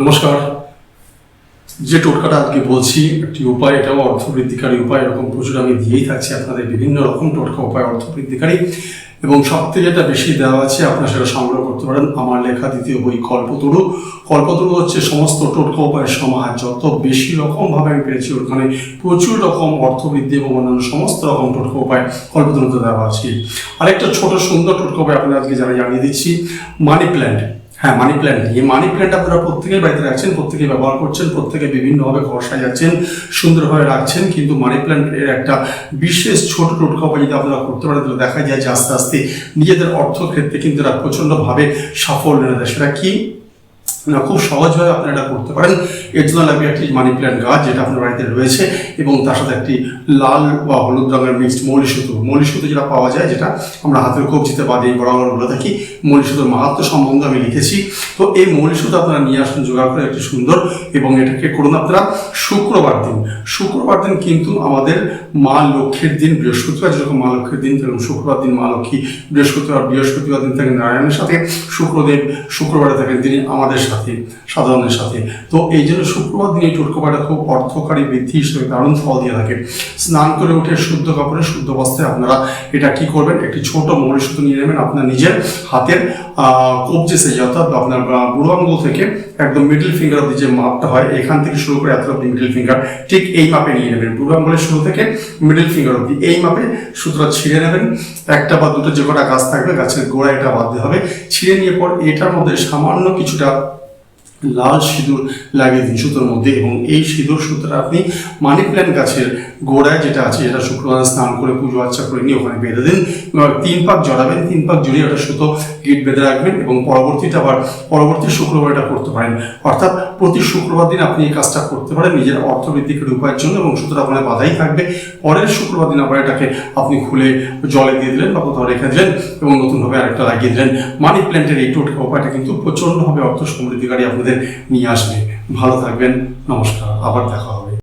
নমস্কার। যে টোটকাটা আজকে বলছি একটি উপায়, এটাও অর্থবৃদ্ধিকারী উপায়। এরকম প্রচুর আমি দিয়েই থাকছি আপনাদের বিভিন্ন রকম টোটকা উপায় অর্থবৃদ্ধিকারী, এবং সবথেকে যেটা বেশি দেওয়া আছে আপনারা সেটা সংগ্রহ করতে পারেন আমার লেখা দ্বিতীয় বই কল্পতরু। কল্পতরু হচ্ছে সমস্ত টোটকা উপায়ের সমাহার। যত বেশি রকমভাবে আমি পেরেছি ওখানে প্রচুর রকম অর্থবৃদ্ধি এবং অন্যান্য সমস্ত রকম টোটকা উপায় কল্পতরুতে দেওয়া আছে। আরেকটা ছোট সুন্দর টোটকা উপায় আপনারা আজকে জানিয়ে দিচ্ছি, মানি প্ল্যান্ট। হ্যাঁ, মানি প্ল্যান্ট। এই মানি প্ল্যান্ট আপনারা প্রত্যেকেই বাড়িতে রাখছেন, প্রত্যেকেই ব্যবহার করছেন, প্রত্যেকে বিভিন্নভাবে ঘর সাজাচ্ছেন, সুন্দরভাবে রাখছেন, কিন্তু মানি প্ল্যান্টের একটা বিশেষ ছোট টোটকা উপায় যদি আপনারা করতে পারেন তাহলে দেখা যায় যে আস্তে আস্তে নিজেদের অর্থক্ষেত্রে কিন্তু এরা প্রচণ্ডভাবে সাফল্য এনে দেয়। সেটা কি না, খুব সহজভাবে আপনারা এটা করতে পারেন। এর জন্য লাগবে একটি মানি প্ল্যান্ট গাছ যেটা আপনার বাড়িতে রয়েছে, এবং তার সাথে একটি লাল বা হলুদ রঙের মিক্সড মৌলি সুতো যেটা পাওয়া যায়, যেটা আমরা হাতের কবজিতে বা দিয়ে বরাবর বলে থাকি। মৌলি সুতোর মাহাত্ম্য সম্বন্ধে আমি লিখেছি। তো এই মৌলি সুতো আপনারা নিয়ে আসুন জোগাড় করে একটি সুন্দর, এবং এটাকে করুন আপনারা শুক্রবার দিন কিন্তু আমাদের মা লক্ষ্মীর দিন। বৃহস্পতিবার যেরকম মা লক্ষ্মীর দিন, তেরকম শুক্রবার দিন মা লক্ষ্মী। বৃহস্পতিবার দিন থাকেন নারায়ণের সাথে, শুক্রবারে থাকেন তিনি আমাদের সাথে, সাধারণের সাথে। তো এই জন্য শুক্রবার দিন এই টোটকাটা খুব অর্থকারী বৃদ্ধি হিসেবে দারুণ ফল দিয়ে থাকে। স্নান করে উঠে শুদ্ধ কাপড়ে শুদ্ধ বস্ত্রে আপনারা এটা কি করবেন, একটি ছোট মৌলি সুতো নিয়ে নেবেন আপনার নিজের হাতের কবজি সেজে, অর্থাৎ আপনার বুড়ো আঙুল থেকে একদম মিডল ফিঙ্গার অব্দি যে মাপটা হয়, এখান থেকে শুরু করে এত অব্দি মিডল ফিঙ্গার, ঠিক এই মাপে নিয়ে নেবেন। বুড়ো আঙুলের শুরু থেকে মিডল ফিঙ্গার অব্দি এই মাপে সুতোটা ছিঁড়ে নেবেন। একটা বা দুটো যে কটা গাছ থাকবে গাছের গোড়া এটা বাঁধতে হবে। ছিঁড়ে নিয়ে পর এটার মধ্যে সামান্য কিছুটা লাল সিঁদুর লাগিয়ে দিন সুতোর মধ্যে, এবং এই সিঁদুর সুতোটা আপনি মানি প্ল্যান্ট গাছের গোড়ায় যেটা আছে, এটা শুক্রবার স্নান করে পুজো আর্চা করে নিয়ে ওখানে বেঁধে দিন। 3 পাক জড়াবেন, 3 পাক জড়িয়ে ওটা সুতো গিট বেঁধে রাখবেন, এবং পরবর্তী শুক্রবার এটা করতে পারেন। অর্থাৎ প্রতি শুক্রবার দিন আপনি এই কাজটা করতে পারেন নিজের অর্থবৃদ্ধির উপায়ের জন্য, এবং সুতোটা ওখানে বাঁধাই থাকবে। পরের শুক্রবার দিন আবার এটাকে আপনি খুলে জলে দিয়ে দিলেন বা কোথাও রেখে দিলেন, এবং নতুনভাবে আরেকটা লাগিয়ে দিলেন। মানি প্ল্যান্টের এই টোটকা উপায়টা কিন্তু প্রচণ্ডভাবে অর্থ সমৃদ্ধিকারী আপনাদের নিয়ে আসবে। ভালো থাকবেন, নমস্কার, আবার দেখা হবে।